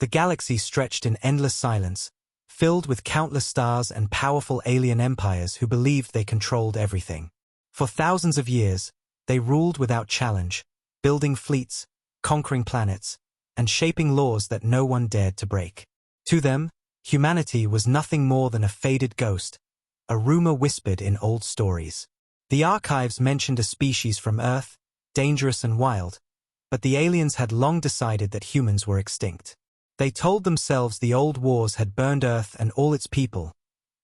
The galaxy stretched in endless silence, filled with countless stars and powerful alien empires who believed they controlled everything. For thousands of years, they ruled without challenge, building fleets, conquering planets, and shaping laws that no one dared to break. To them, humanity was nothing more than a faded ghost, a rumor whispered in old stories. The archives mentioned a species from Earth, dangerous and wild, but the aliens had long decided that humans were extinct. They told themselves the old wars had burned Earth and all its people,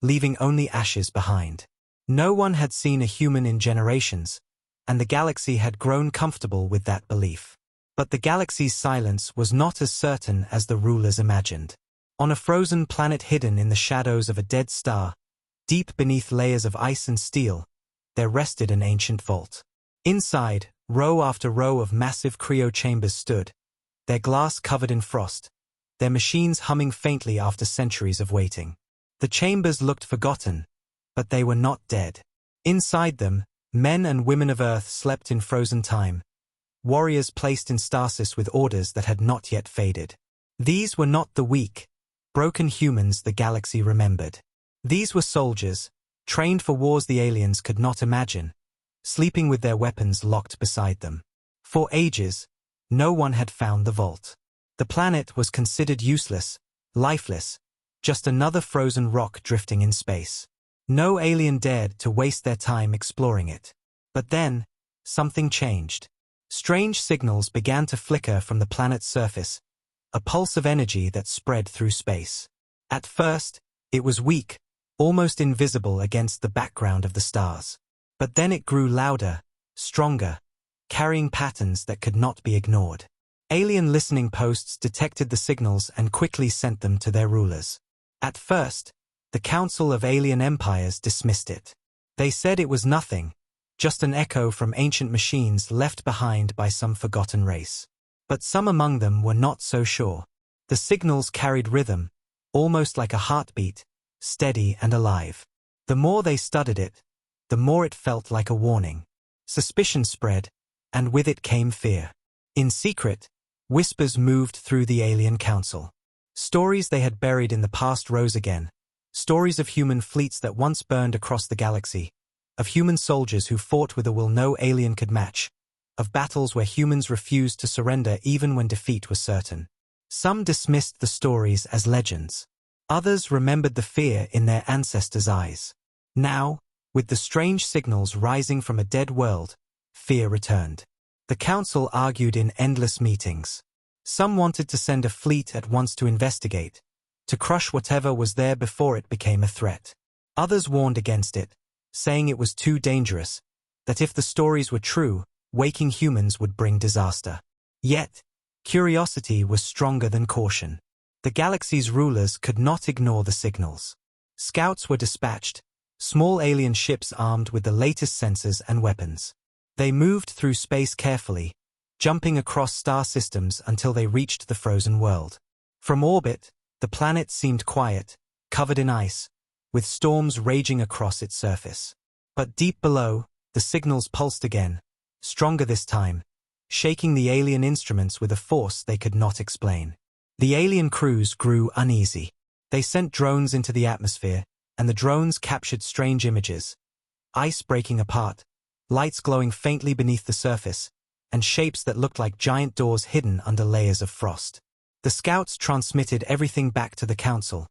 leaving only ashes behind. No one had seen a human in generations, and the galaxy had grown comfortable with that belief. But the galaxy's silence was not as certain as the rulers imagined. On a frozen planet hidden in the shadows of a dead star, deep beneath layers of ice and steel, there rested an ancient vault. Inside, row after row of massive cryo chambers stood, their glass covered in frost, their machines humming faintly after centuries of waiting. The chambers looked forgotten, but they were not dead. Inside them, men and women of Earth slept in frozen time, warriors placed in stasis with orders that had not yet faded. These were not the weak, broken humans the galaxy remembered. These were soldiers, trained for wars the aliens could not imagine, sleeping with their weapons locked beside them. For ages, no one had found the vault. The planet was considered useless, lifeless, just another frozen rock drifting in space. No alien dared to waste their time exploring it. But then, something changed. Strange signals began to flicker from the planet's surface, a pulse of energy that spread through space. At first, it was weak, almost invisible against the background of the stars. But then it grew louder, stronger, carrying patterns that could not be ignored. Alien listening posts detected the signals and quickly sent them to their rulers. At first, the Council of Alien Empires dismissed it. They said it was nothing, just an echo from ancient machines left behind by some forgotten race. But some among them were not so sure. The signals carried rhythm, almost like a heartbeat, steady and alive. The more they studied it, the more it felt like a warning. Suspicion spread, and with it came fear. In secret, whispers moved through the Alien Council. Stories they had buried in the past rose again. Stories of human fleets that once burned across the galaxy, of human soldiers who fought with a will no alien could match, of battles where humans refused to surrender even when defeat was certain. Some dismissed the stories as legends. Others remembered the fear in their ancestors' eyes. Now, with the strange signals rising from a dead world, fear returned. The council argued in endless meetings. Some wanted to send a fleet at once to investigate, to crush whatever was there before it became a threat. Others warned against it, saying it was too dangerous, that if the stories were true, waking humans would bring disaster. Yet, curiosity was stronger than caution. The galaxy's rulers could not ignore the signals. Scouts were dispatched, small alien ships armed with the latest sensors and weapons. They moved through space carefully, jumping across star systems until they reached the frozen world. From orbit, the planet seemed quiet, covered in ice, with storms raging across its surface. But deep below, the signals pulsed again, stronger this time, shaking the alien instruments with a force they could not explain. The alien crews grew uneasy. They sent drones into the atmosphere, and the drones captured strange images. Ice breaking apart, lights glowing faintly beneath the surface, and shapes that looked like giant doors hidden under layers of frost. The scouts transmitted everything back to the council,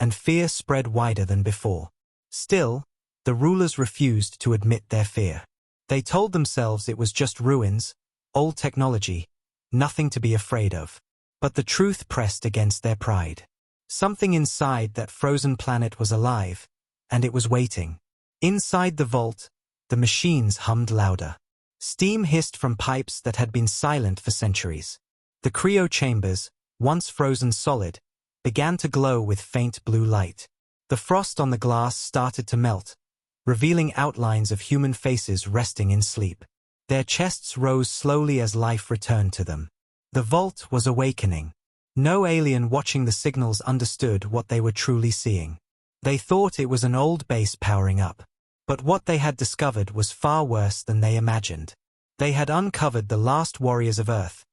and fear spread wider than before. Still, the rulers refused to admit their fear. They told themselves it was just ruins, old technology, nothing to be afraid of. But the truth pressed against their pride. Something inside that frozen planet was alive, and it was waiting. Inside the vault, the machines hummed louder. Steam hissed from pipes that had been silent for centuries. The cryo chambers, once frozen solid, began to glow with faint blue light. The frost on the glass started to melt, revealing outlines of human faces resting in sleep. Their chests rose slowly as life returned to them. The vault was awakening. No alien watching the signals understood what they were truly seeing. They thought it was an old base powering up. But what they had discovered was far worse than they imagined. They had uncovered the last warriors of Earth,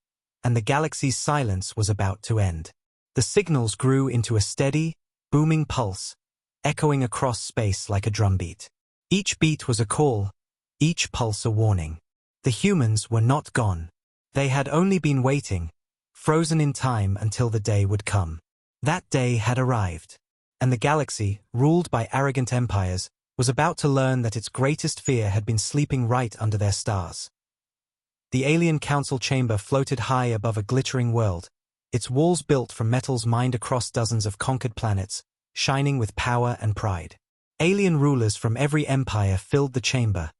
and the galaxy's silence was about to end. The signals grew into a steady, booming pulse, echoing across space like a drumbeat. Each beat was a call, each pulse a warning. The humans were not gone. They had only been waiting, frozen in time until the day would come. That day had arrived, and the galaxy, ruled by arrogant empires, was about to learn that its greatest fear had been sleeping right under their stars. The alien council chamber floated high above a glittering world, its walls built from metals mined across dozens of conquered planets, shining with power and pride. Alien rulers from every empire filled the chamber,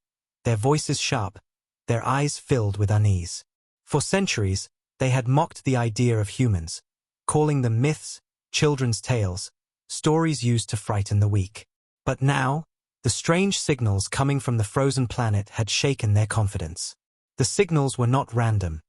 their voices sharp, their eyes filled with unease. For centuries, they had mocked the idea of humans, calling them myths, children's tales, stories used to frighten the weak. But now, the strange signals coming from the frozen planet had shaken their confidence. The signals were not random.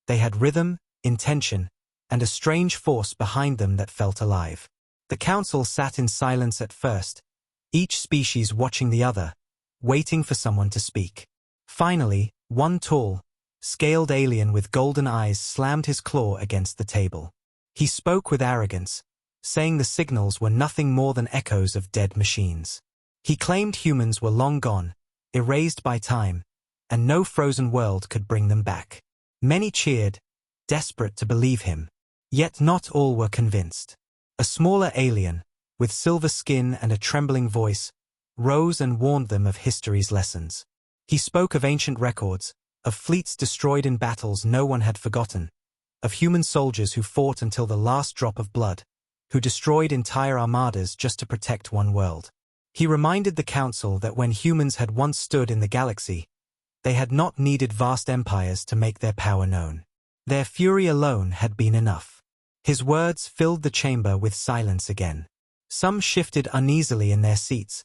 They had rhythm, intention, and a strange force behind them that felt alive. The council sat in silence at first, each species watching the other, waiting for someone to speak. Finally, one tall, scaled alien with golden eyes slammed his claw against the table. He spoke with arrogance, saying the signals were nothing more than echoes of dead machines. He claimed humans were long gone, erased by time, and no frozen world could bring them back. Many cheered, desperate to believe him. Yet not all were convinced. A smaller alien, with silver skin and a trembling voice, rose and warned them of history's lessons. He spoke of ancient records, of fleets destroyed in battles no one had forgotten, of human soldiers who fought until the last drop of blood, who destroyed entire armadas just to protect one world. He reminded the council that when humans had once stood in the galaxy, they had not needed vast empires to make their power known. Their fury alone had been enough. His words filled the chamber with silence again. Some shifted uneasily in their seats,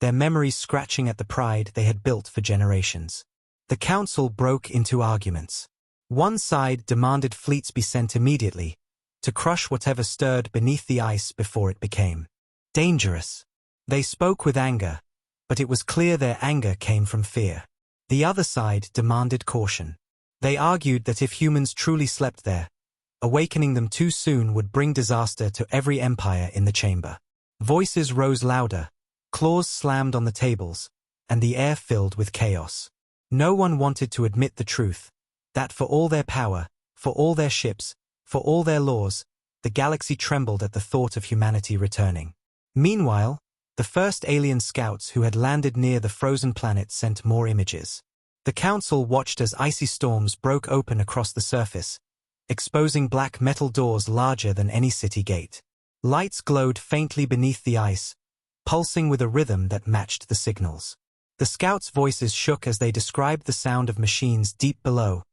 their memories scratching at the pride they had built for generations. The council broke into arguments. One side demanded fleets be sent immediately, to crush whatever stirred beneath the ice before it became dangerous. They spoke with anger, but it was clear their anger came from fear. The other side demanded caution. They argued that if humans truly slept there, awakening them too soon would bring disaster to every empire in the chamber. Voices rose louder, claws slammed on the tables, and the air filled with chaos. No one wanted to admit the truth, that for all their power, for all their ships, for all their laws, the galaxy trembled at the thought of humanity returning. Meanwhile, the first alien scouts who had landed near the frozen planet sent more images. The council watched as icy storms broke open across the surface, exposing black metal doors larger than any city gate. Lights glowed faintly beneath the ice, pulsing with a rhythm that matched the signals. The scouts' voices shook as they described the sound of machines deep below,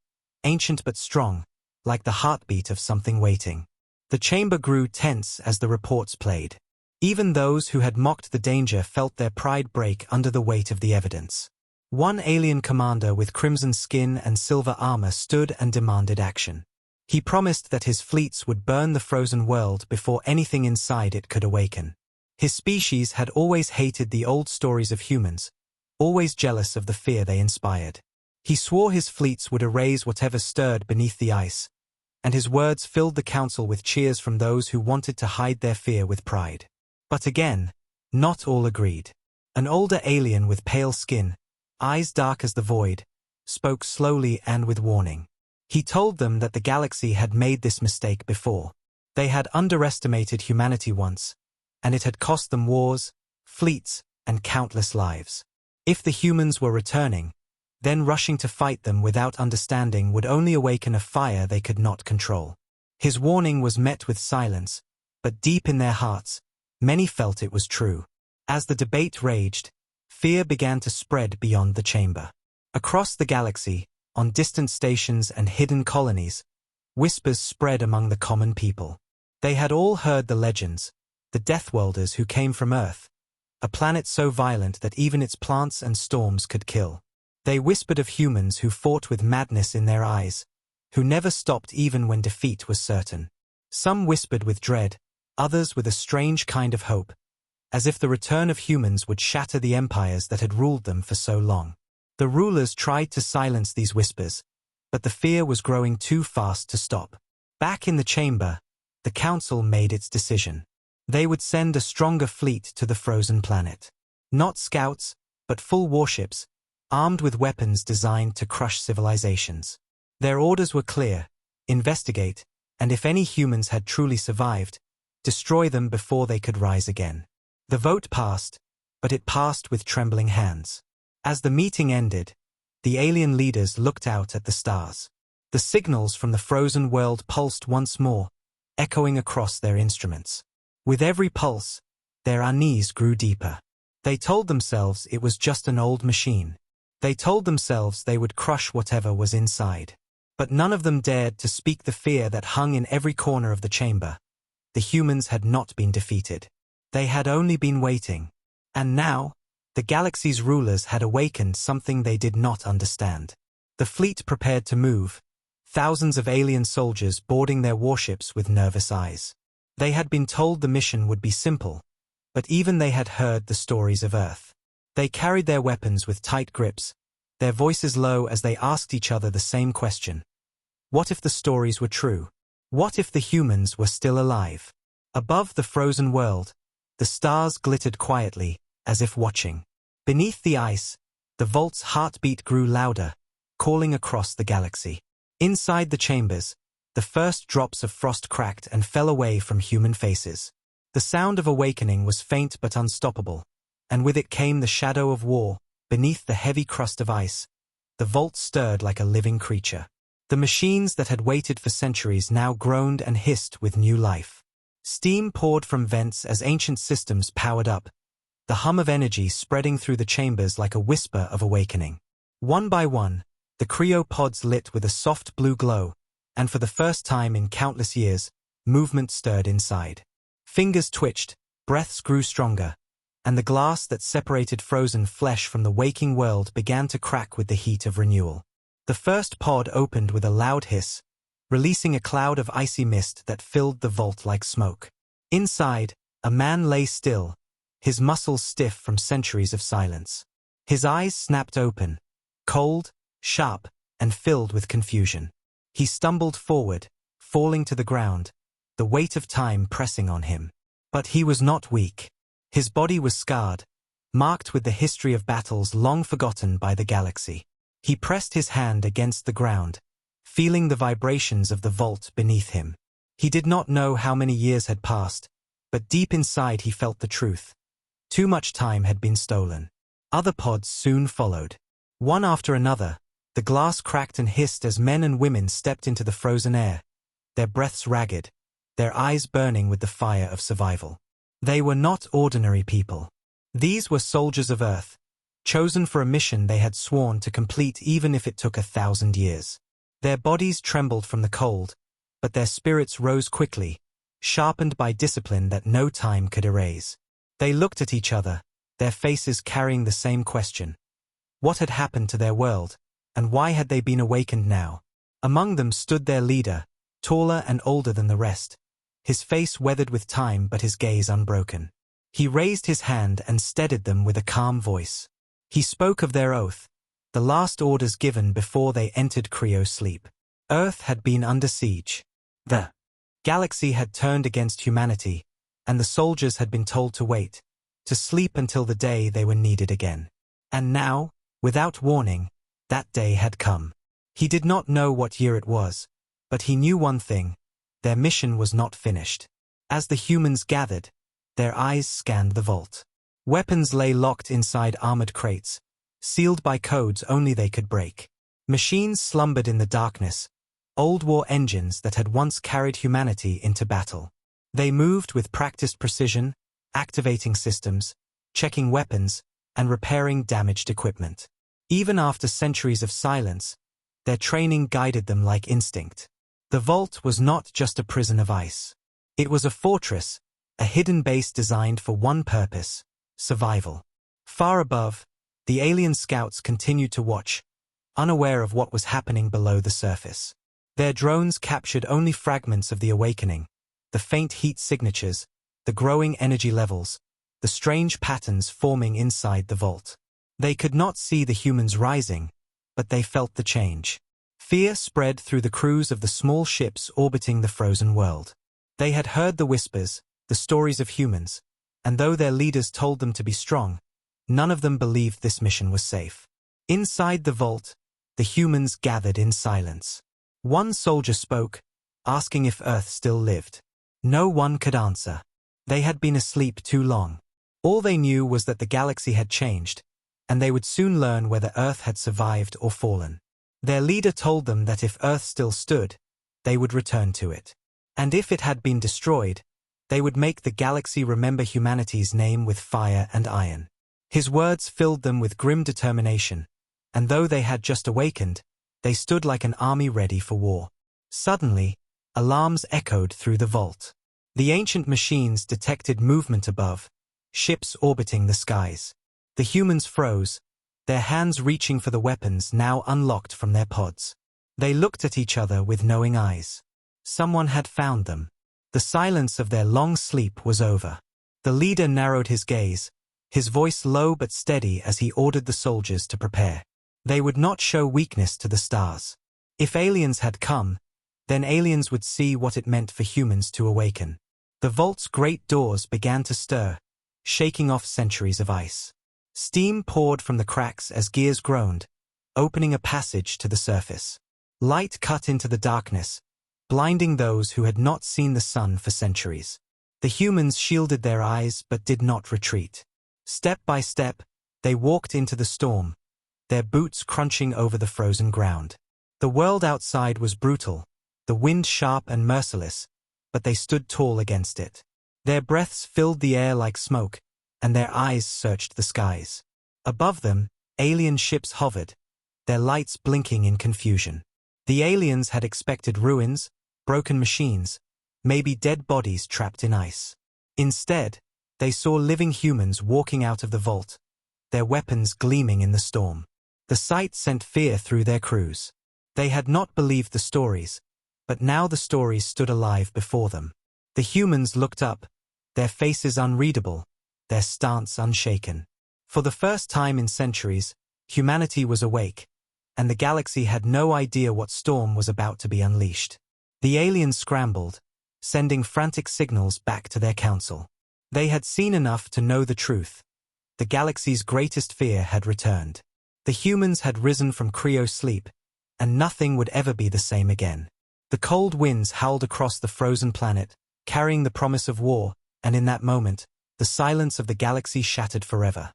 ancient but strong, like the heartbeat of something waiting. The chamber grew tense as the reports played. Even those who had mocked the danger felt their pride break under the weight of the evidence. One alien commander with crimson skin and silver armor stood and demanded action. He promised that his fleets would burn the frozen world before anything inside it could awaken. His species had always hated the old stories of humans, always jealous of the fear they inspired. He swore his fleets would erase whatever stirred beneath the ice, and his words filled the council with cheers from those who wanted to hide their fear with pride. But again, not all agreed. An older alien with pale skin, eyes dark as the void, spoke slowly and with warning. He told them that the galaxy had made this mistake before. They had underestimated humanity once, and it had cost them wars, fleets, and countless lives. If the humans were returning, then rushing to fight them without understanding would only awaken a fire they could not control. His warning was met with silence, but deep in their hearts, many felt it was true. As the debate raged, fear began to spread beyond the chamber. Across the galaxy, on distant stations and hidden colonies, whispers spread among the common people. They had all heard the legends, the Deathworlders who came from Earth, a planet so violent that even its plants and storms could kill. They whispered of humans who fought with madness in their eyes, who never stopped even when defeat was certain. Some whispered with dread, others with a strange kind of hope, as if the return of humans would shatter the empires that had ruled them for so long. The rulers tried to silence these whispers, but the fear was growing too fast to stop. Back in the chamber, the Council made its decision. They would send a stronger fleet to the frozen planet. Not scouts, but full warships, armed with weapons designed to crush civilizations. Their orders were clear: investigate, and if any humans had truly survived, destroy them before they could rise again. The vote passed, but it passed with trembling hands. As the meeting ended, the alien leaders looked out at the stars. The signals from the frozen world pulsed once more, echoing across their instruments. With every pulse, their unease grew deeper. They told themselves it was just an old machine. They told themselves they would crush whatever was inside. But none of them dared to speak the fear that hung in every corner of the chamber. The humans had not been defeated. They had only been waiting. And now, the galaxy's rulers had awakened something they did not understand. The fleet prepared to move, thousands of alien soldiers boarding their warships with nervous eyes. They had been told the mission would be simple, but even they had heard the stories of Earth. They carried their weapons with tight grips, their voices low as they asked each other the same question. What if the stories were true? What if the humans were still alive? Above the frozen world, the stars glittered quietly, as if watching. Beneath the ice, the vault's heartbeat grew louder, calling across the galaxy. Inside the chambers, the first drops of frost cracked and fell away from human faces. The sound of awakening was faint but unstoppable, and with it came the shadow of war. Beneath the heavy crust of ice, the vault stirred like a living creature. The machines that had waited for centuries now groaned and hissed with new life. Steam poured from vents as ancient systems powered up, the hum of energy spreading through the chambers like a whisper of awakening. One by one, the Cryo pods lit with a soft blue glow, and for the first time in countless years, movement stirred inside. Fingers twitched, breaths grew stronger, and the glass that separated frozen flesh from the waking world began to crack with the heat of renewal. The first pod opened with a loud hiss, releasing a cloud of icy mist that filled the vault like smoke. Inside, a man lay still, his muscles stiff from centuries of silence. His eyes snapped open, cold, sharp, and filled with confusion. He stumbled forward, falling to the ground, the weight of time pressing on him. But he was not weak. His body was scarred, marked with the history of battles long forgotten by the galaxy. He pressed his hand against the ground, feeling the vibrations of the vault beneath him. He did not know how many years had passed, but deep inside he felt the truth. Too much time had been stolen. Other pods soon followed. One after another, the glass cracked and hissed as men and women stepped into the frozen air, their breaths ragged, their eyes burning with the fire of survival. They were not ordinary people. These were soldiers of Earth, chosen for a mission they had sworn to complete even if it took 1,000 years. Their bodies trembled from the cold, but their spirits rose quickly, sharpened by discipline that no time could erase. They looked at each other, their faces carrying the same question. What had happened to their world, and why had they been awakened now? Among them stood their leader, taller and older than the rest, his face weathered with time but his gaze unbroken. He raised his hand and steadied them with a calm voice. He spoke of their oath, the last orders given before they entered Cryo sleep. Earth had been under siege. The galaxy had turned against humanity, and the soldiers had been told to wait, to sleep until the day they were needed again. And now, without warning, that day had come. He did not know what year it was, but he knew one thing: their mission was not finished. As the humans gathered, their eyes scanned the vault. Weapons lay locked inside armored crates, sealed by codes only they could break. Machines slumbered in the darkness, old war engines that had once carried humanity into battle. They moved with practiced precision, activating systems, checking weapons, and repairing damaged equipment. Even after centuries of silence, their training guided them like instinct. The vault was not just a prison of ice. It was a fortress, a hidden base designed for one purpose: survival. Far above, the alien scouts continued to watch, unaware of what was happening below the surface. Their drones captured only fragments of the awakening, the faint heat signatures, the growing energy levels, the strange patterns forming inside the vault. They could not see the humans rising, but they felt the change. Fear spread through the crews of the small ships orbiting the frozen world. They had heard the whispers, the stories of humans, and though their leaders told them to be strong, none of them believed this mission was safe. Inside the vault, the humans gathered in silence. One soldier spoke, asking if Earth still lived. No one could answer. They had been asleep too long. All they knew was that the galaxy had changed, and they would soon learn whether Earth had survived or fallen. Their leader told them that if Earth still stood, they would return to it. And if it had been destroyed, they would make the galaxy remember humanity's name with fire and iron. His words filled them with grim determination, and though they had just awakened, they stood like an army ready for war. Suddenly, alarms echoed through the vault. The ancient machines detected movement above, ships orbiting the skies. The humans froze, their hands reaching for the weapons now unlocked from their pods. They looked at each other with knowing eyes. Someone had found them. The silence of their long sleep was over. The leader narrowed his gaze, his voice low but steady as he ordered the soldiers to prepare. They would not show weakness to the stars. If aliens had come, then aliens would see what it meant for humans to awaken. The vault's great doors began to stir, shaking off centuries of ice. Steam poured from the cracks as gears groaned, opening a passage to the surface. Light cut into the darkness, blinding those who had not seen the sun for centuries. The humans shielded their eyes but did not retreat. Step by step, they walked into the storm, their boots crunching over the frozen ground. The world outside was brutal, the wind sharp and merciless, but they stood tall against it. Their breaths filled the air like smoke, and their eyes searched the skies. Above them, alien ships hovered, their lights blinking in confusion. The aliens had expected ruins, broken machines, maybe dead bodies trapped in ice. Instead, they saw living humans walking out of the vault, their weapons gleaming in the storm. The sight sent fear through their crews. They had not believed the stories, but now the stories stood alive before them. The humans looked up, their faces unreadable, their stance unshaken. For the first time in centuries, humanity was awake, and the galaxy had no idea what storm was about to be unleashed. The aliens scrambled, sending frantic signals back to their council. They had seen enough to know the truth. The galaxy's greatest fear had returned. The humans had risen from cryo sleep, and nothing would ever be the same again. The cold winds howled across the frozen planet, carrying the promise of war, and in that moment, the silence of the galaxy shattered forever.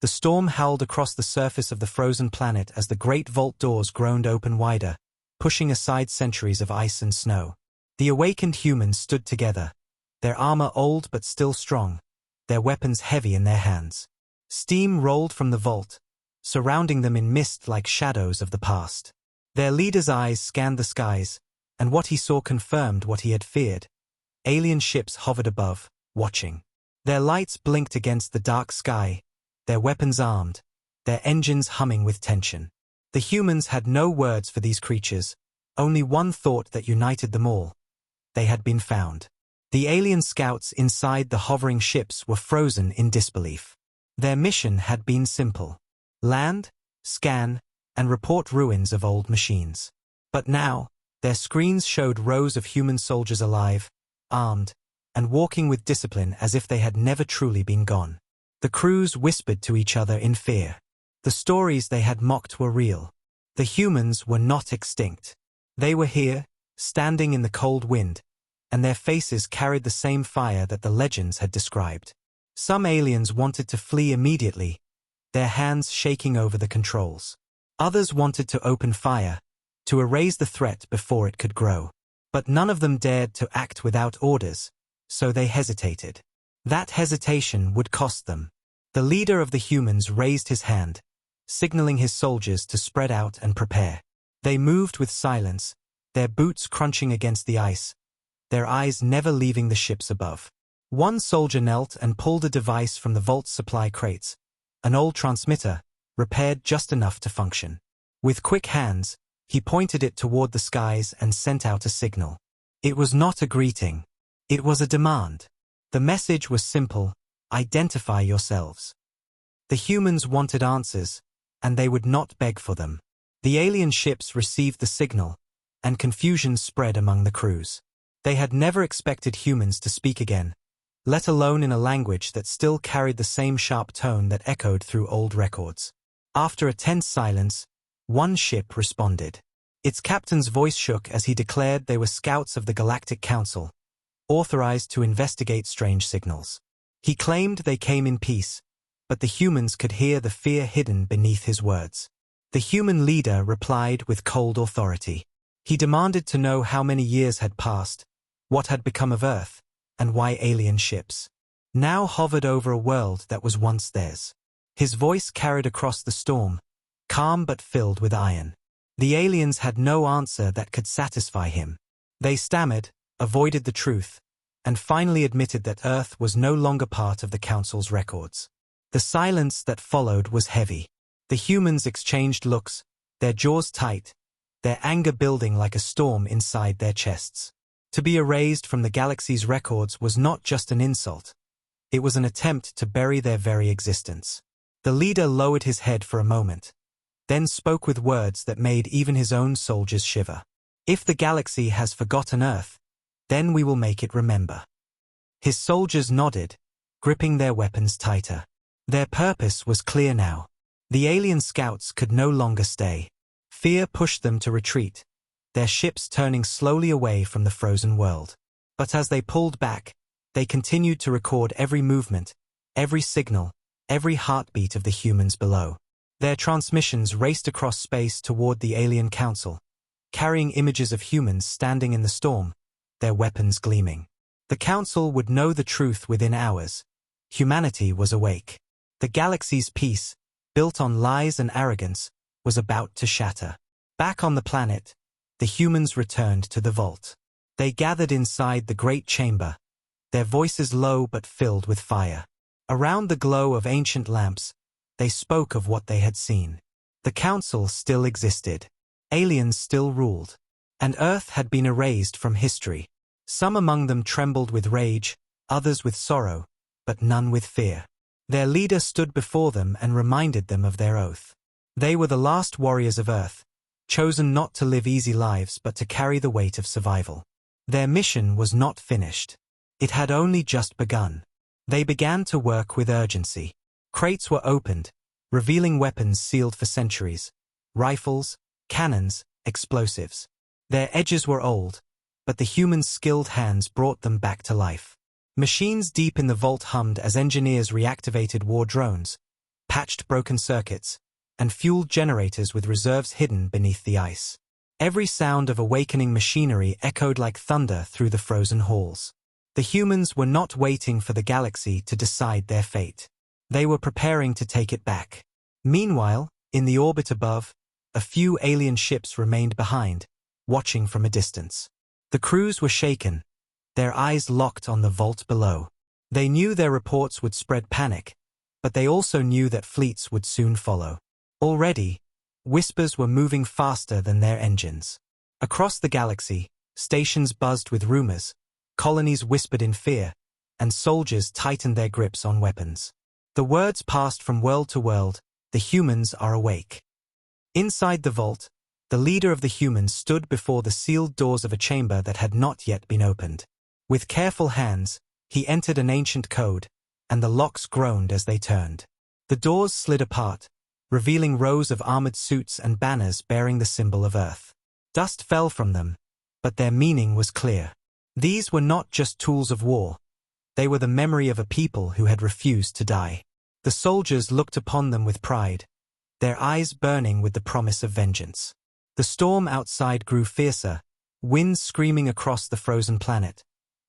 The storm howled across the surface of the frozen planet as the great vault doors groaned open wider, pushing aside centuries of ice and snow. The awakened humans stood together, their armor old but still strong, their weapons heavy in their hands. Steam rolled from the vault, surrounding them in mist like shadows of the past. Their leader's eyes scanned the skies, and what he saw confirmed what he had feared. Alien ships hovered above, watching. Their lights blinked against the dark sky, their weapons armed, their engines humming with tension. The humans had no words for these creatures, only one thought that united them all. They had been found. The alien scouts inside the hovering ships were frozen in disbelief. Their mission had been simple: land, scan, and report ruins of old machines. But now, their screens showed rows of human soldiers alive, armed, and walking with discipline as if they had never truly been gone. The crews whispered to each other in fear. The stories they had mocked were real. The humans were not extinct. They were here, standing in the cold wind, and their faces carried the same fire that the legends had described. Some aliens wanted to flee immediately, their hands shaking over the controls. Others wanted to open fire, to erase the threat before it could grow. But none of them dared to act without orders, so they hesitated. That hesitation would cost them. The leader of the humans raised his hand, signaling his soldiers to spread out and prepare. They moved with silence, their boots crunching against the ice, their eyes never leaving the ships above. One soldier knelt and pulled a device from the vault's supply crates, an old transmitter, repaired just enough to function. With quick hands, he pointed it toward the skies and sent out a signal. It was not a greeting. It was a demand. The message was simple: identify yourselves. The humans wanted answers, and they would not beg for them. The alien ships received the signal, and confusion spread among the crews. They had never expected humans to speak again, let alone in a language that still carried the same sharp tone that echoed through old records. After a tense silence, one ship responded. Its captain's voice shook as he declared they were scouts of the Galactic Council, authorized to investigate strange signals. He claimed they came in peace, but the humans could hear the fear hidden beneath his words. The human leader replied with cold authority. He demanded to know how many years had passed, what had become of Earth, and why alien ships now hovered over a world that was once theirs. His voice carried across the storm, calm but filled with iron. The aliens had no answer that could satisfy him. They stammered, avoided the truth, and finally admitted that Earth was no longer part of the Council's records. The silence that followed was heavy. The humans exchanged looks, their jaws tight, their anger building like a storm inside their chests. To be erased from the galaxy's records was not just an insult. It was an attempt to bury their very existence. The leader lowered his head for a moment, then spoke with words that made even his own soldiers shiver. If the galaxy has forgotten Earth, then we will make it remember. His soldiers nodded, gripping their weapons tighter. Their purpose was clear now. The alien scouts could no longer stay. Fear pushed them to retreat, their ships turning slowly away from the frozen world. But as they pulled back, they continued to record every movement, every signal, every heartbeat of the humans below. Their transmissions raced across space toward the alien council, carrying images of humans standing in the storm, their weapons gleaming. The council would know the truth within hours. Humanity was awake. The galaxy's peace, built on lies and arrogance, was about to shatter. Back on the planet, the humans returned to the vault. They gathered inside the great chamber, their voices low but filled with fire. Around the glow of ancient lamps, they spoke of what they had seen. The council still existed. Aliens still ruled. And Earth had been erased from history. Some among them trembled with rage, others with sorrow, but none with fear. Their leader stood before them and reminded them of their oath. They were the last warriors of Earth, chosen not to live easy lives but to carry the weight of survival. Their mission was not finished. It had only just begun. They began to work with urgency. Crates were opened, revealing weapons sealed for centuries. Rifles, cannons, explosives. Their edges were old, but the humans' skilled hands brought them back to life. Machines deep in the vault hummed as engineers reactivated war drones, patched broken circuits, and fueled generators with reserves hidden beneath the ice. Every sound of awakening machinery echoed like thunder through the frozen halls. The humans were not waiting for the galaxy to decide their fate. They were preparing to take it back. Meanwhile, in the orbit above, a few alien ships remained behind, watching from a distance. The crews were shaken, their eyes locked on the vault below. They knew their reports would spread panic, but they also knew that fleets would soon follow. Already, whispers were moving faster than their engines. Across the galaxy, stations buzzed with rumors, colonies whispered in fear, and soldiers tightened their grips on weapons. The words passed from world to world, the humans are awake. Inside the vault, the leader of the humans stood before the sealed doors of a chamber that had not yet been opened. With careful hands, he entered an ancient code, and the locks groaned as they turned. The doors slid apart, revealing rows of armored suits and banners bearing the symbol of Earth. Dust fell from them, but their meaning was clear. These were not just tools of war. They were the memory of a people who had refused to die. The soldiers looked upon them with pride, their eyes burning with the promise of vengeance. The storm outside grew fiercer, winds screaming across the frozen planet,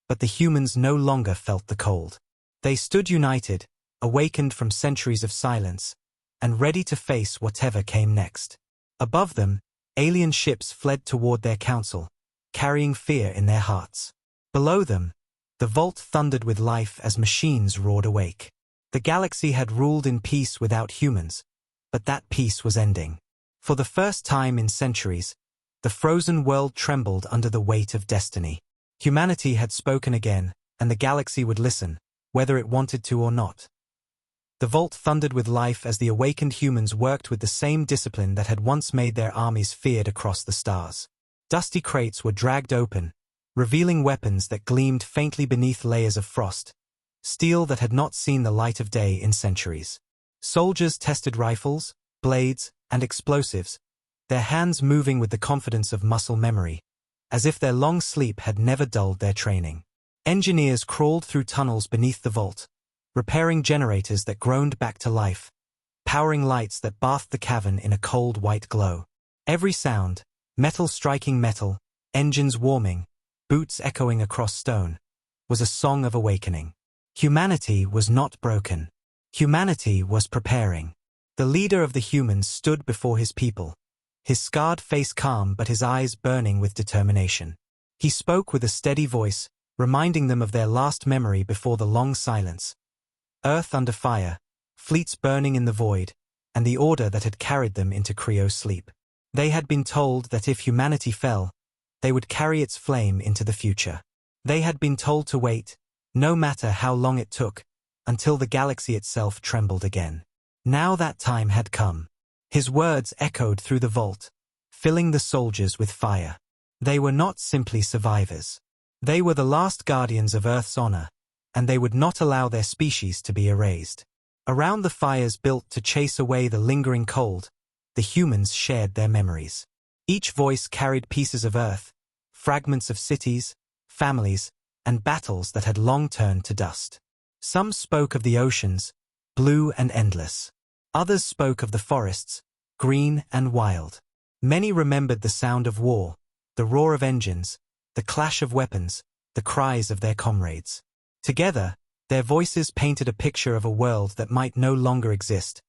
but the humans no longer felt the cold. They stood united, awakened from centuries of silence, and ready to face whatever came next. Above them, alien ships fled toward their council, carrying fear in their hearts. Below them, the vault thundered with life as machines roared awake. The galaxy had ruled in peace without humans, but that peace was ending. For the first time in centuries, the frozen world trembled under the weight of destiny. Humanity had spoken again, and the galaxy would listen, whether it wanted to or not. The vault thundered with life as the awakened humans worked with the same discipline that had once made their armies feared across the stars. Dusty crates were dragged open, revealing weapons that gleamed faintly beneath layers of frost, steel that had not seen the light of day in centuries. Soldiers tested rifles, blades, and explosives, their hands moving with the confidence of muscle memory, as if their long sleep had never dulled their training. Engineers crawled through tunnels beneath the vault, repairing generators that groaned back to life, powering lights that bathed the cavern in a cold white glow. Every sound, metal striking metal, engines warming, boots echoing across stone, was a song of awakening. Humanity was not broken. Humanity was preparing. The leader of the humans stood before his people, his scarred face calm but his eyes burning with determination. He spoke with a steady voice, reminding them of their last memory before the long silence. Earth under fire, fleets burning in the void, and the order that had carried them into Cryo's sleep. They had been told that if humanity fell, they would carry its flame into the future. They had been told to wait, no matter how long it took, until the galaxy itself trembled again. Now that time had come. His words echoed through the vault, filling the soldiers with fire. They were not simply survivors. They were the last guardians of Earth's honor, and they would not allow their species to be erased. Around the fires built to chase away the lingering cold, the humans shared their memories. Each voice carried pieces of Earth, fragments of cities, families, and battles that had long turned to dust. Some spoke of the oceans, blue and endless. Others spoke of the forests, green and wild. Many remembered the sound of war, the roar of engines, the clash of weapons, the cries of their comrades. Together, their voices painted a picture of a world that might no longer exist,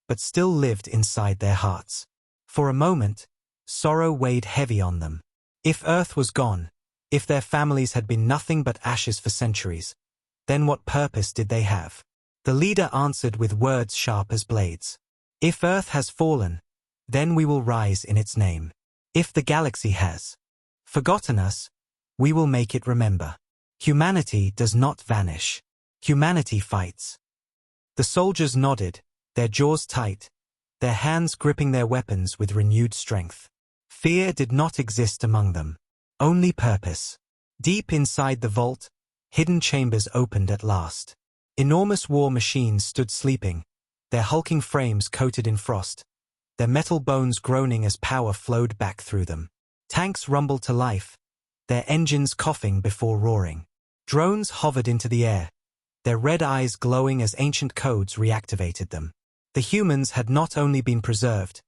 but still lived inside their hearts. For a moment, sorrow weighed heavy on them. If Earth was gone, if their families had been nothing but ashes for centuries, then what purpose did they have? The leader answered with words sharp as blades. If Earth has fallen, then we will rise in its name. If the galaxy has forgotten us, we will make it remember. Humanity does not vanish. Humanity fights. The soldiers nodded, their jaws tight, their hands gripping their weapons with renewed strength. Fear did not exist among them. Only purpose. Deep inside the vault, hidden chambers opened at last. Enormous war machines stood sleeping, their hulking frames coated in frost, their metal bones groaning as power flowed back through them. Tanks rumbled to life, their engines coughing before roaring. Drones hovered into the air, their red eyes glowing as ancient codes reactivated them. The humans had not only been preserved,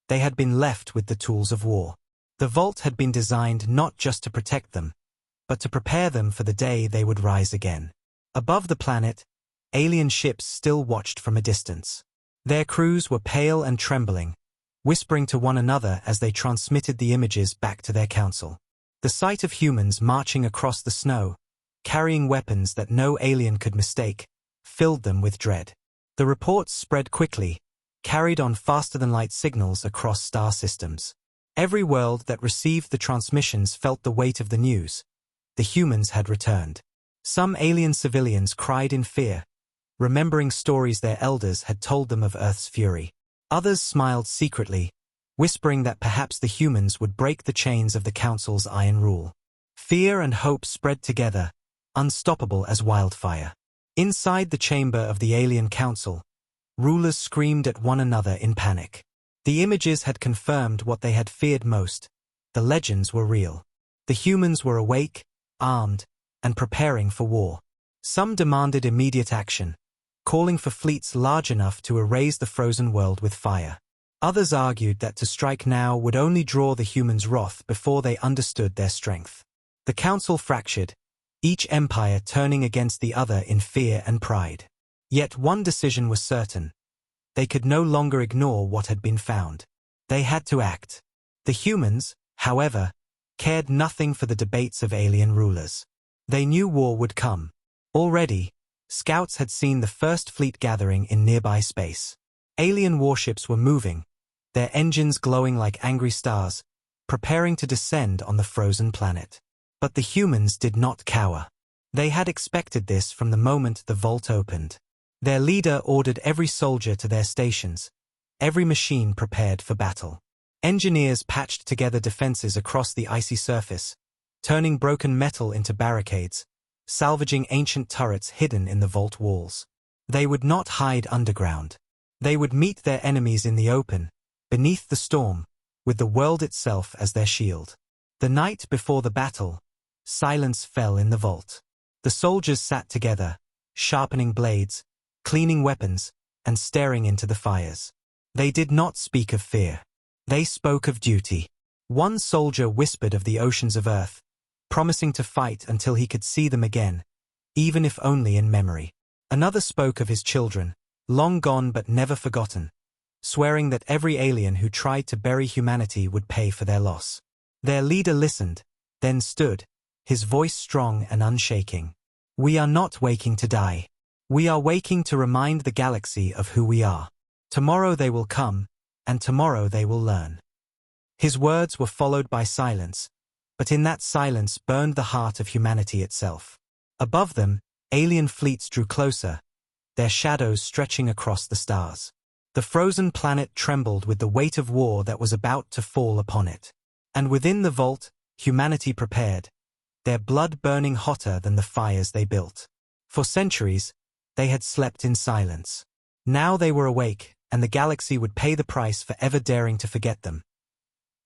they had been left with the tools of war. The vault had been designed not just to protect them, but to prepare them for the day they would rise again. Above the planet, alien ships still watched from a distance. Their crews were pale and trembling, whispering to one another as they transmitted the images back to their council. The sight of humans marching across the snow, carrying weapons that no alien could mistake, filled them with dread. The reports spread quickly, carried on faster-than-light signals across star systems. Every world that received the transmissions felt the weight of the news. The humans had returned. Some alien civilians cried in fear, remembering stories their elders had told them of Earth's fury. Others smiled secretly, whispering that perhaps the humans would break the chains of the Council's iron rule. Fear and hope spread together, unstoppable as wildfire. Inside the chamber of the alien council, rulers screamed at one another in panic. The images had confirmed what they had feared most. The legends were real. The humans were awake, armed, and preparing for war. Some demanded immediate action, calling for fleets large enough to erase the frozen world with fire. Others argued that to strike now would only draw the humans' wrath before they understood their strength. The council fractured, each empire turning against the other in fear and pride. Yet one decision was certain. They could no longer ignore what had been found. They had to act. The humans, however, cared nothing for the debates of alien rulers. They knew war would come. Already, scouts had seen the first fleet gathering in nearby space. Alien warships were moving, their engines glowing like angry stars, preparing to descend on the frozen planet. But the humans did not cower. They had expected this from the moment the vault opened. Their leader ordered every soldier to their stations, every machine prepared for battle. Engineers patched together defenses across the icy surface, turning broken metal into barricades, salvaging ancient turrets hidden in the vault walls. They would not hide underground. They would meet their enemies in the open, beneath the storm, with the world itself as their shield. The night before the battle, silence fell in the vault. The soldiers sat together, sharpening blades, cleaning weapons, and staring into the fires. They did not speak of fear. They spoke of duty. One soldier whispered of the oceans of Earth, promising to fight until he could see them again, even if only in memory. Another spoke of his children, long gone but never forgotten, swearing that every alien who tried to bury humanity would pay for their loss. Their leader listened, then stood, his voice strong and unshaking. "We are not waking to die. We are waking to remind the galaxy of who we are. Tomorrow they will come, and tomorrow they will learn." His words were followed by silence, but in that silence burned the heart of humanity itself. Above them, alien fleets drew closer, their shadows stretching across the stars. The frozen planet trembled with the weight of war that was about to fall upon it. And within the vault, humanity prepared, their blood burning hotter than the fires they built. For centuries, they had slept in silence. Now they were awake, and the galaxy would pay the price for ever daring to forget them.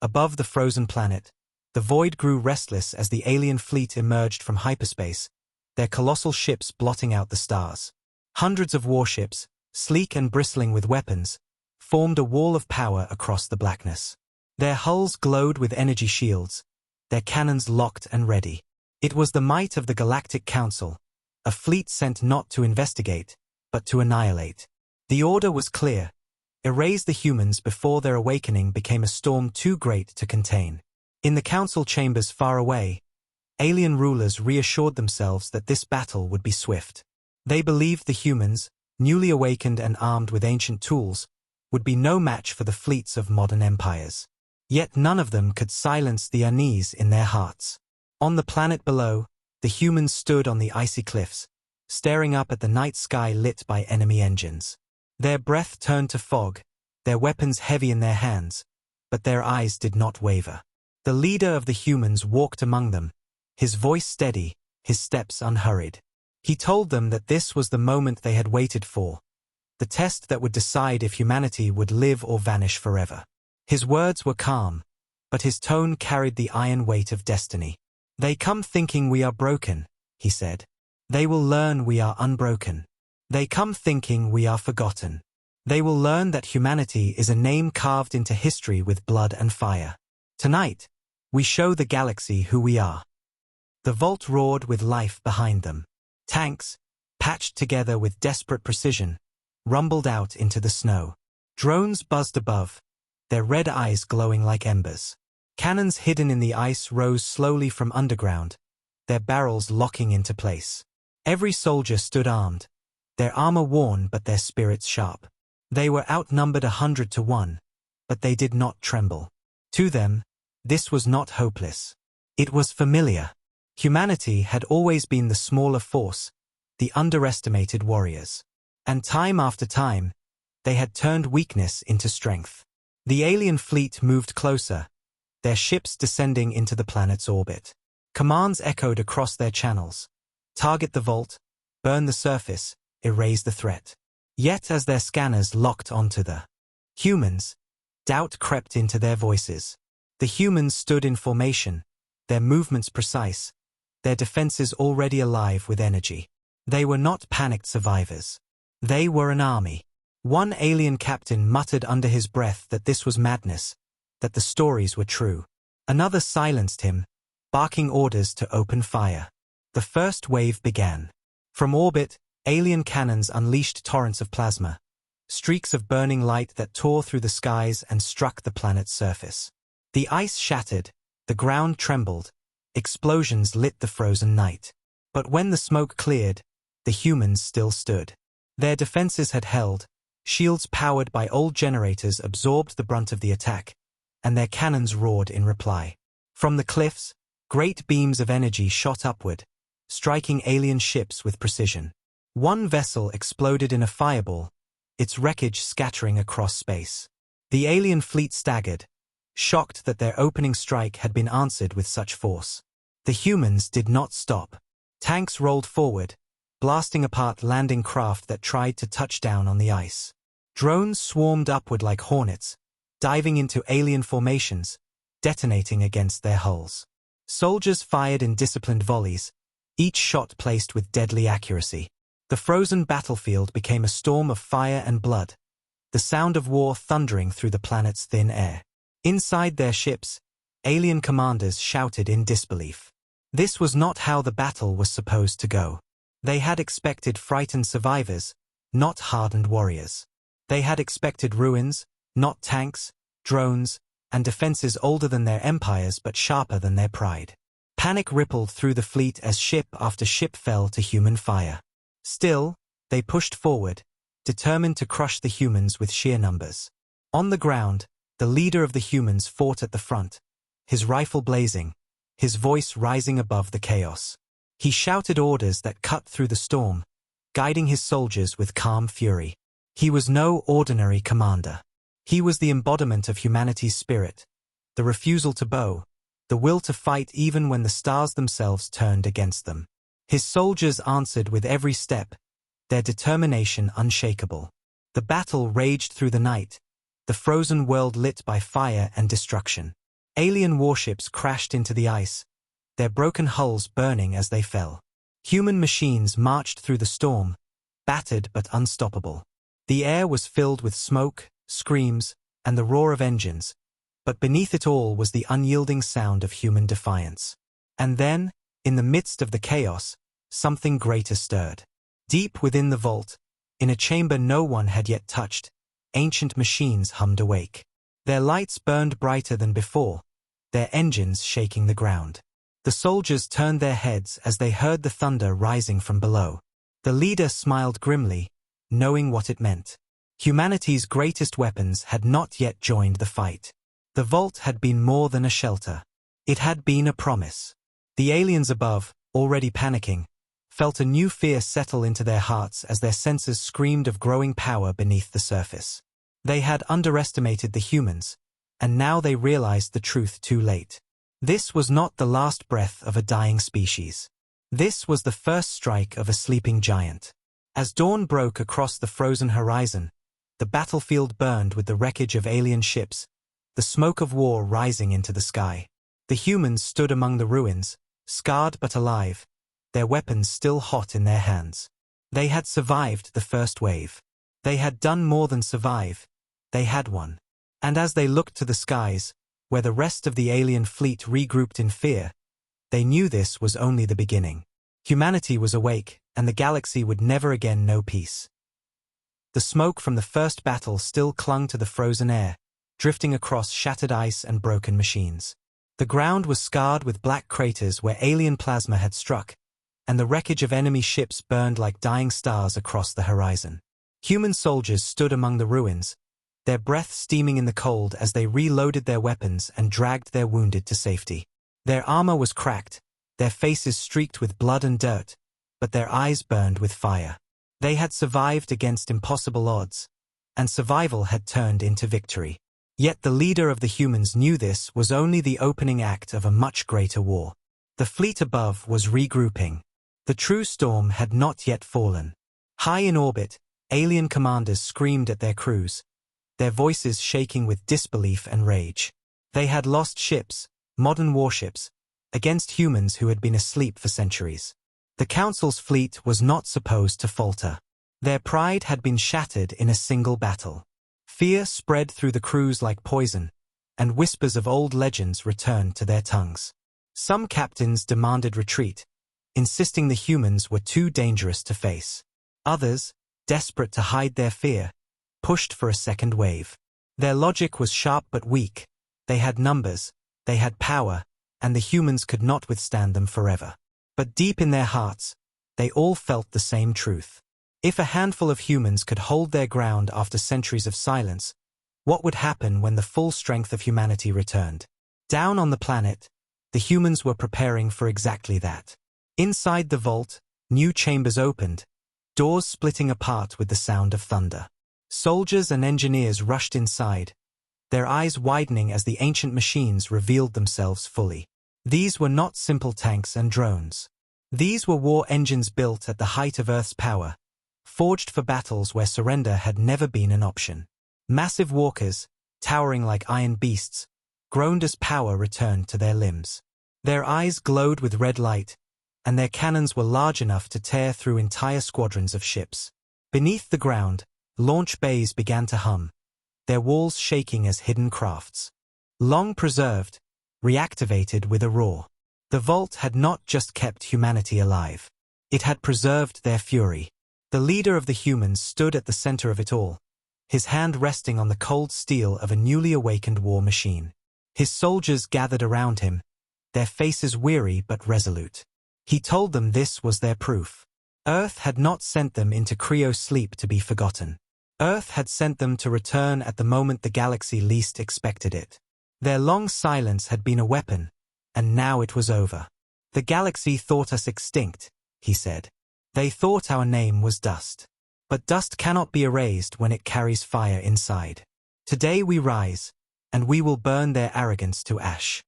Above the frozen planet, the void grew restless as the alien fleet emerged from hyperspace, their colossal ships blotting out the stars. Hundreds of warships, sleek and bristling with weapons, formed a wall of power across the blackness. Their hulls glowed with energy shields, their cannons locked and ready. It was the might of the Galactic Council, a fleet sent not to investigate, but to annihilate. The order was clear: erase the humans before their awakening became a storm too great to contain. In the council chambers far away, alien rulers reassured themselves that this battle would be swift. They believed the humans, newly awakened and armed with ancient tools, would be no match for the fleets of modern empires. Yet none of them could silence the unease in their hearts. On the planet below, the humans stood on the icy cliffs, staring up at the night sky lit by enemy engines. Their breath turned to fog, their weapons heavy in their hands, but their eyes did not waver. The leader of the humans walked among them, his voice steady, his steps unhurried. He told them that this was the moment they had waited for, the test that would decide if humanity would live or vanish forever. His words were calm, but his tone carried the iron weight of destiny. "They come thinking we are broken," he said. "They will learn we are unbroken. They come thinking we are forgotten. They will learn that humanity is a name carved into history with blood and fire. Tonight, we show the galaxy who we are." The vault roared with life behind them. Tanks, patched together with desperate precision, rumbled out into the snow. Drones buzzed above, their red eyes glowing like embers. Cannons hidden in the ice rose slowly from underground, their barrels locking into place. Every soldier stood armed, their armor worn but their spirits sharp. They were outnumbered 100 to 1, but they did not tremble. To them, this was not hopeless. It was familiar. Humanity had always been the smaller force, the underestimated warriors. And time after time, they had turned weakness into strength. The alien fleet moved closer, their ships descending into the planet's orbit. Commands echoed across their channels: target the vault, burn the surface, erase the threat. Yet as their scanners locked onto the humans, doubt crept into their voices. The humans stood in formation, their movements precise, their defenses already alive with energy. They were not panicked survivors. They were an army. One alien captain muttered under his breath that this was madness, that the stories were true. Another silenced him, barking orders to open fire. The first wave began. From orbit, alien cannons unleashed torrents of plasma, streaks of burning light that tore through the skies and struck the planet's surface. The ice shattered, the ground trembled, explosions lit the frozen night. But when the smoke cleared, the humans still stood. Their defenses had held, shields powered by old generators absorbed the brunt of the attack, and their cannons roared in reply. From the cliffs, great beams of energy shot upward, striking alien ships with precision. One vessel exploded in a fireball, its wreckage scattering across space. The alien fleet staggered, shocked that their opening strike had been answered with such force. The humans did not stop. Tanks rolled forward, blasting apart landing craft that tried to touch down on the ice. Drones swarmed upward like hornets, diving into alien formations, detonating against their hulls. Soldiers fired in disciplined volleys, each shot placed with deadly accuracy. The frozen battlefield became a storm of fire and blood, the sound of war thundering through the planet's thin air. Inside their ships, alien commanders shouted in disbelief. This was not how the battle was supposed to go. They had expected frightened survivors, not hardened warriors. They had expected ruins, not tanks, drones, and defenses older than their empires but sharper than their pride. Panic rippled through the fleet as ship after ship fell to human fire. Still, they pushed forward, determined to crush the humans with sheer numbers. On the ground, the leader of the humans fought at the front, his rifle blazing, his voice rising above the chaos. He shouted orders that cut through the storm, guiding his soldiers with calm fury. He was no ordinary commander. He was the embodiment of humanity's spirit, the refusal to bow, the will to fight even when the stars themselves turned against them. His soldiers answered with every step, their determination unshakable. The battle raged through the night, the frozen world lit by fire and destruction. Alien warships crashed into the ice, their broken hulls burning as they fell. Human machines marched through the storm, battered but unstoppable. The air was filled with smoke, screams, and the roar of engines, but beneath it all was the unyielding sound of human defiance. And then, in the midst of the chaos, something greater stirred. Deep within the vault, in a chamber no one had yet touched, ancient machines hummed awake. Their lights burned brighter than before, their engines shaking the ground. The soldiers turned their heads as they heard the thunder rising from below. The leader smiled grimly, knowing what it meant. Humanity's greatest weapons had not yet joined the fight. The vault had been more than a shelter. It had been a promise. The aliens above, already panicking, felt a new fear settle into their hearts as their senses screamed of growing power beneath the surface. They had underestimated the humans, and now they realized the truth too late. This was not the last breath of a dying species. This was the first strike of a sleeping giant. As dawn broke across the frozen horizon, the battlefield burned with the wreckage of alien ships, the smoke of war rising into the sky. The humans stood among the ruins, scarred but alive, their weapons still hot in their hands. They had survived the first wave. They had done more than survive, they had won. And as they looked to the skies, where the rest of the alien fleet regrouped in fear, they knew this was only the beginning. Humanity was awake, and the galaxy would never again know peace. The smoke from the first battle still clung to the frozen air, drifting across shattered ice and broken machines. The ground was scarred with black craters where alien plasma had struck, and the wreckage of enemy ships burned like dying stars across the horizon. Human soldiers stood among the ruins, their breath steaming in the cold as they reloaded their weapons and dragged their wounded to safety. Their armor was cracked, their faces streaked with blood and dirt, but their eyes burned with fire. They had survived against impossible odds, and survival had turned into victory. Yet the leader of the humans knew this was only the opening act of a much greater war. The fleet above was regrouping. The true storm had not yet fallen. High in orbit, alien commanders screamed at their crews, their voices shaking with disbelief and rage. They had lost ships, modern warships, against humans who had been asleep for centuries. The Council's fleet was not supposed to falter. Their pride had been shattered in a single battle. Fear spread through the crews like poison, and whispers of old legends returned to their tongues. Some captains demanded retreat, insisting the humans were too dangerous to face. Others, desperate to hide their fear, pushed for a second wave. Their logic was sharp but weak. They had numbers, they had power, and the humans could not withstand them forever. But deep in their hearts, they all felt the same truth. If a handful of humans could hold their ground after centuries of silence, what would happen when the full strength of humanity returned? Down on the planet, the humans were preparing for exactly that. Inside the vault, new chambers opened, doors splitting apart with the sound of thunder. Soldiers and engineers rushed inside, their eyes widening as the ancient machines revealed themselves fully. These were not simple tanks and drones. These were war engines built at the height of Earth's power, forged for battles where surrender had never been an option. Massive walkers, towering like iron beasts, groaned as power returned to their limbs. Their eyes glowed with red light, and their cannons were large enough to tear through entire squadrons of ships. Beneath the ground, launch bays began to hum, their walls shaking as hidden crafts. Long preserved, reactivated with a roar. The vault had not just kept humanity alive. It had preserved their fury. The leader of the humans stood at the center of it all, his hand resting on the cold steel of a newly awakened war machine. His soldiers gathered around him, their faces weary but resolute. He told them this was their proof. Earth had not sent them into cryo sleep to be forgotten. Earth had sent them to return at the moment the galaxy least expected it. Their long silence had been a weapon, and now it was over. The galaxy thought us extinct, he said. They thought our name was dust. But dust cannot be erased when it carries fire inside. Today we rise, and we will burn their arrogance to ash.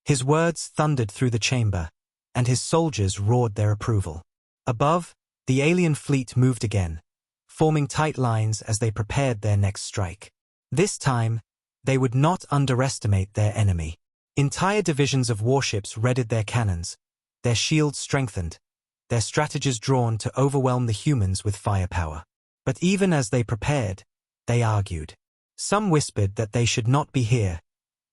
His words thundered through the chamber, and his soldiers roared their approval. Above, the alien fleet moved again, forming tight lines as they prepared their next strike. This time, they would not underestimate their enemy. Entire divisions of warships readied their cannons, their shields strengthened, their strategies drawn to overwhelm the humans with firepower. But even as they prepared, they argued. Some whispered that they should not be here,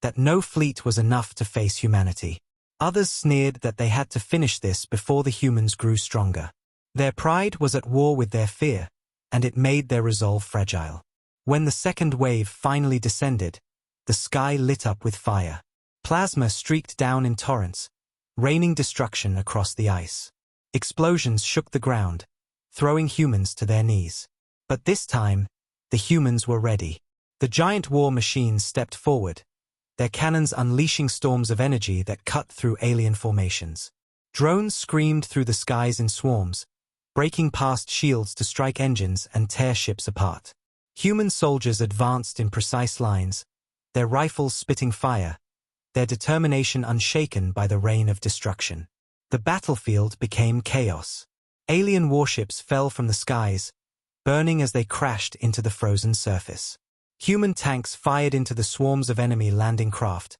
that no fleet was enough to face humanity. Others sneered that they had to finish this before the humans grew stronger. Their pride was at war with their fear, and it made their resolve fragile. When the second wave finally descended, the sky lit up with fire. Plasma streaked down in torrents, raining destruction across the ice. Explosions shook the ground, throwing humans to their knees. But this time, the humans were ready. The giant war machines stepped forward, their cannons unleashing storms of energy that cut through alien formations. Drones screamed through the skies in swarms, breaking past shields to strike engines and tear ships apart. Human soldiers advanced in precise lines, their rifles spitting fire, their determination unshaken by the rain of destruction. The battlefield became chaos. Alien warships fell from the skies, burning as they crashed into the frozen surface. Human tanks fired into the swarms of enemy landing craft,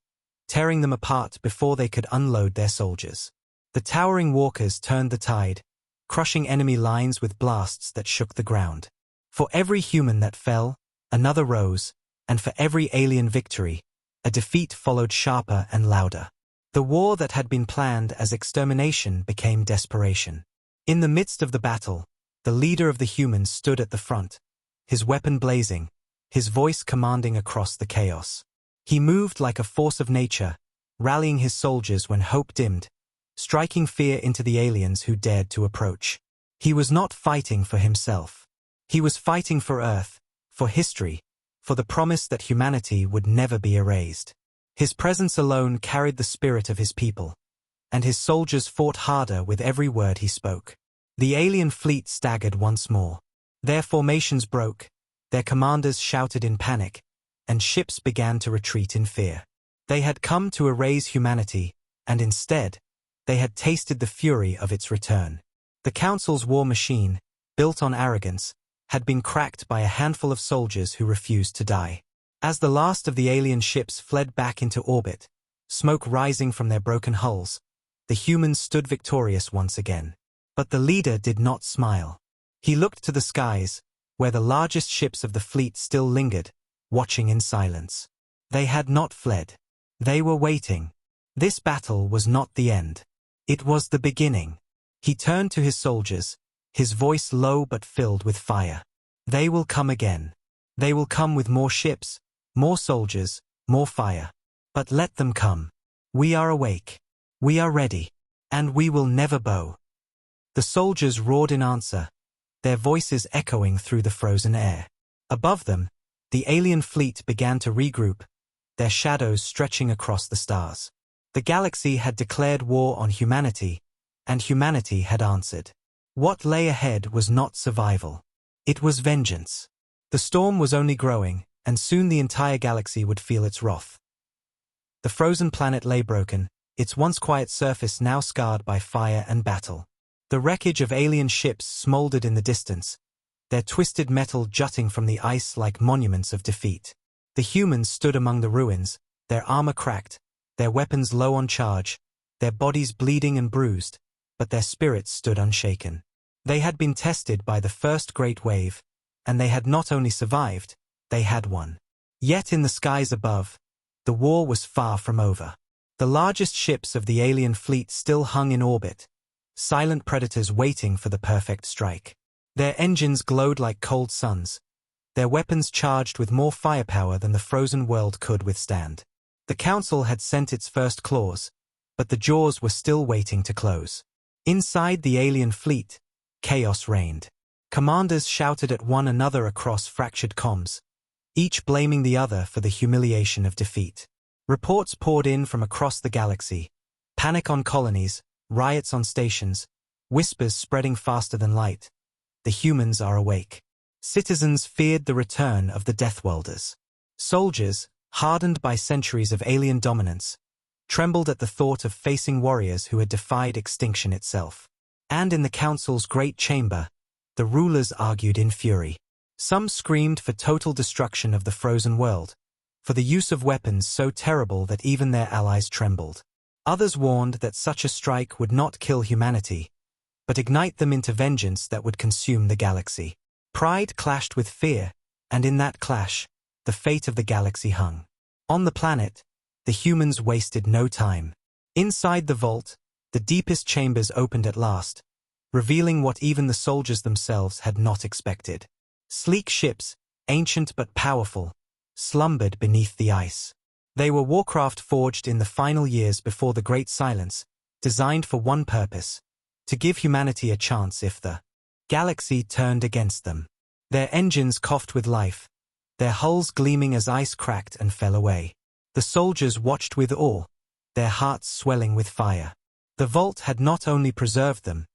tearing them apart before they could unload their soldiers. The towering walkers turned the tide, crushing enemy lines with blasts that shook the ground. For every human that fell, another rose, and for every alien victory, a defeat followed sharper and louder. The war that had been planned as extermination became desperation. In the midst of the battle, the leader of the humans stood at the front, his weapon blazing, his voice commanding across the chaos. He moved like a force of nature, rallying his soldiers when hope dimmed, striking fear into the aliens who dared to approach. He was not fighting for himself. He was fighting for Earth, for history, for the promise that humanity would never be erased. His presence alone carried the spirit of his people, and his soldiers fought harder with every word he spoke. The alien fleet staggered once more. Their formations broke, their commanders shouted in panic, and ships began to retreat in fear. They had come to erase humanity, and instead, they had tasted the fury of its return. The Council's war machine, built on arrogance, had been cracked by a handful of soldiers who refused to die. As the last of the alien ships fled back into orbit, smoke rising from their broken hulls, the humans stood victorious once again. But the leader did not smile. He looked to the skies, where the largest ships of the fleet still lingered, watching in silence. They had not fled. They were waiting. This battle was not the end. It was the beginning. He turned to his soldiers, his voice low but filled with fire. They will come again. They will come with more ships, more soldiers, more fire. But let them come. We are awake. We are ready. And we will never bow. The soldiers roared in answer, their voices echoing through the frozen air. Above them, the alien fleet began to regroup, their shadows stretching across the stars. The galaxy had declared war on humanity, and humanity had answered. What lay ahead was not survival. It was vengeance. The storm was only growing, and soon the entire galaxy would feel its wrath. The frozen planet lay broken, its once quiet surface now scarred by fire and battle. The wreckage of alien ships smoldered in the distance, their twisted metal jutting from the ice like monuments of defeat. The humans stood among the ruins, their armor cracked, their weapons low on charge, their bodies bleeding and bruised, but their spirits stood unshaken. They had been tested by the first great wave, and they had not only survived, they had won. Yet in the skies above, the war was far from over. The largest ships of the alien fleet still hung in orbit, silent predators waiting for the perfect strike. Their engines glowed like cold suns, their weapons charged with more firepower than the frozen world could withstand. The Council had sent its first claws, but the jaws were still waiting to close. Inside the alien fleet, chaos reigned. Commanders shouted at one another across fractured comms, each blaming the other for the humiliation of defeat. Reports poured in from across the galaxy, panic on colonies, riots on stations, whispers spreading faster than light. The humans are awake. Citizens feared the return of the Deathwelders. Soldiers, hardened by centuries of alien dominance, trembled at the thought of facing warriors who had defied extinction itself. And in the Council's great chamber, the rulers argued in fury. Some screamed for total destruction of the frozen world, for the use of weapons so terrible that even their allies trembled. Others warned that such a strike would not kill humanity, but ignite them into vengeance that would consume the galaxy. Pride clashed with fear, and in that clash, the fate of the galaxy hung. On the planet, the humans wasted no time. Inside the vault, the deepest chambers opened at last, revealing what even the soldiers themselves had not expected. Sleek ships, ancient but powerful, slumbered beneath the ice. They were warcraft forged in the final years before the Great Silence, designed for one purpose: to give humanity a chance if the galaxy turned against them. Their engines coughed with life, their hulls gleaming as ice cracked and fell away. The soldiers watched with awe, their hearts swelling with fire. The vault had not only preserved them,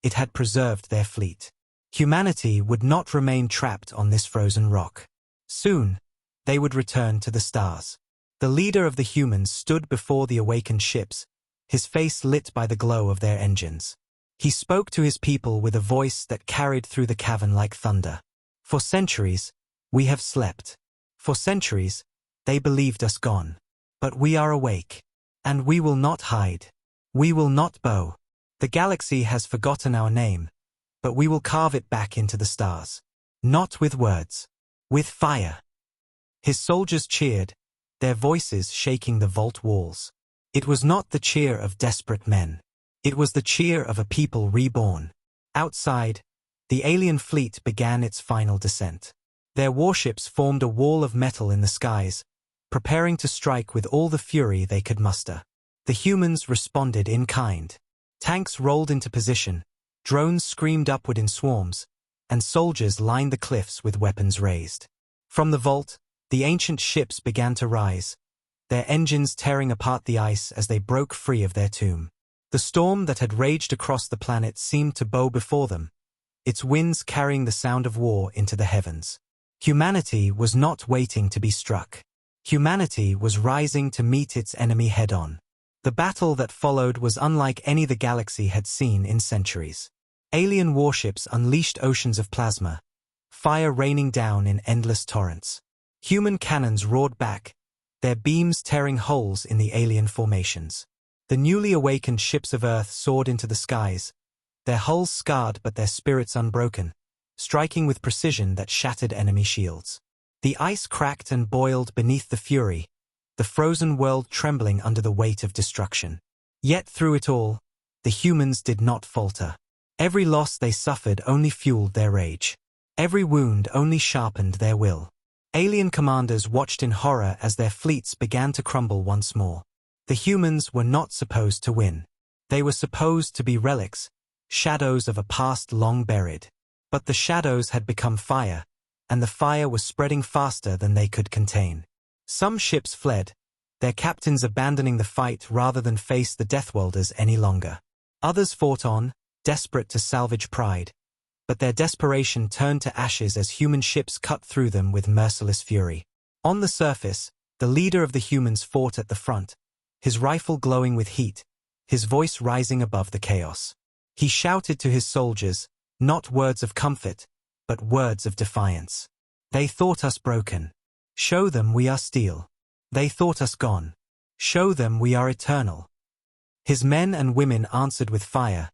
it had preserved their fleet. Humanity would not remain trapped on this frozen rock. Soon, they would return to the stars. The leader of the humans stood before the awakened ships, his face lit by the glow of their engines. He spoke to his people with a voice that carried through the cavern like thunder. For centuries, we have slept. For centuries, they believed us gone. But we are awake. And we will not hide. We will not bow. The galaxy has forgotten our name, but we will carve it back into the stars. Not with words. With fire. His soldiers cheered, their voices shaking the vault walls. It was not the cheer of desperate men. It was the cheer of a people reborn. Outside, the alien fleet began its final descent. Their warships formed a wall of metal in the skies, preparing to strike with all the fury they could muster. The humans responded in kind. Tanks rolled into position, drones screamed upward in swarms, and soldiers lined the cliffs with weapons raised. From the vault, the ancient ships began to rise, their engines tearing apart the ice as they broke free of their tomb. The storm that had raged across the planet seemed to bow before them, its winds carrying the sound of war into the heavens. Humanity was not waiting to be struck. Humanity was rising to meet its enemy head-on. The battle that followed was unlike any the galaxy had seen in centuries. Alien warships unleashed oceans of plasma, fire raining down in endless torrents. Human cannons roared back, their beams tearing holes in the alien formations. The newly awakened ships of Earth soared into the skies, their hulls scarred but their spirits unbroken, striking with precision that shattered enemy shields. The ice cracked and boiled beneath the fury, the frozen world trembling under the weight of destruction. Yet through it all, the humans did not falter. Every loss they suffered only fueled their rage. Every wound only sharpened their will. Alien commanders watched in horror as their fleets began to crumble once more. The humans were not supposed to win. They were supposed to be relics, shadows of a past long buried. But the shadows had become fire, and the fire was spreading faster than they could contain. Some ships fled, their captains abandoning the fight rather than face the Deathwelders any longer. Others fought on, desperate to salvage pride, but their desperation turned to ashes as human ships cut through them with merciless fury. On the surface, the leader of the humans fought at the front, his rifle glowing with heat, his voice rising above the chaos. He shouted to his soldiers, not words of comfort, but words of defiance. They thought us broken. Show them we are steel. They thought us gone. Show them we are eternal. His men and women answered with fire,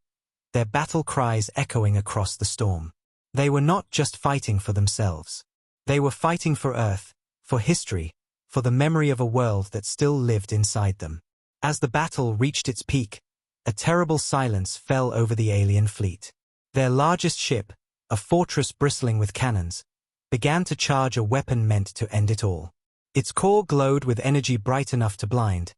their battle cries echoing across the storm. They were not just fighting for themselves. They were fighting for Earth, for history, for the memory of a world that still lived inside them. As the battle reached its peak, a terrible silence fell over the alien fleet. Their largest ship, a fortress bristling with cannons, began to charge a weapon meant to end it all. Its core glowed with energy bright enough to blind,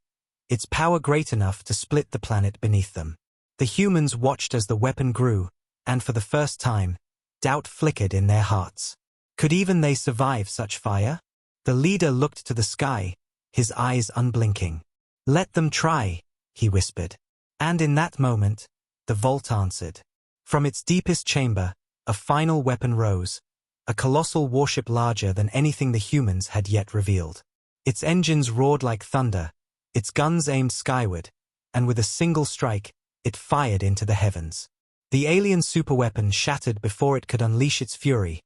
its power great enough to split the planet beneath them. The humans watched as the weapon grew, and for the first time, doubt flickered in their hearts. Could even they survive such fire? The leader looked to the sky, his eyes unblinking. "Let them try," he whispered. And in that moment, the vault answered. From its deepest chamber, a final weapon rose, a colossal warship larger than anything the humans had yet revealed. Its engines roared like thunder, its guns aimed skyward, and with a single strike, it fired into the heavens. The alien superweapon shattered before it could unleash its fury,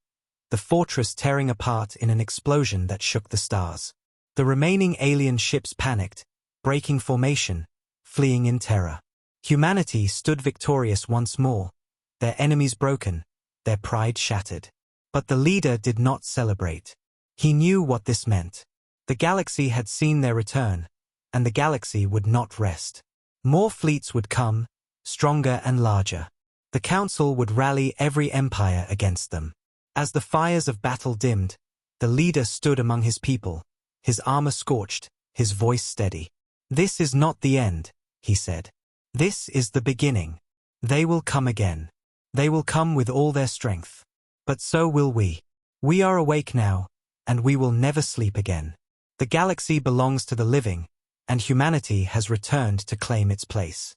the fortress tearing apart in an explosion that shook the stars. The remaining alien ships panicked, breaking formation, fleeing in terror. Humanity stood victorious once more, their enemies broken, their pride shattered. But the leader did not celebrate. He knew what this meant. The galaxy had seen their return, and the galaxy would not rest. More fleets would come, stronger and larger. The council would rally every empire against them. As the fires of battle dimmed, the leader stood among his people, his armor scorched, his voice steady. "This is not the end," he said. "This is the beginning. They will come again. They will come with all their strength. But so will we. We are awake now, and we will never sleep again. The galaxy belongs to the living, and humanity has returned to claim its place."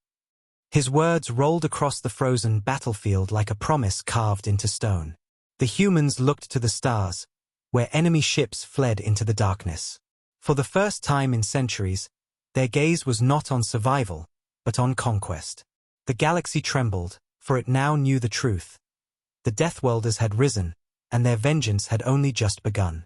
His words rolled across the frozen battlefield like a promise carved into stone. The humans looked to the stars, where enemy ships fled into the darkness. For the first time in centuries, their gaze was not on survival, but on conquest. The galaxy trembled, for it now knew the truth. The Deathwelders had risen, and their vengeance had only just begun.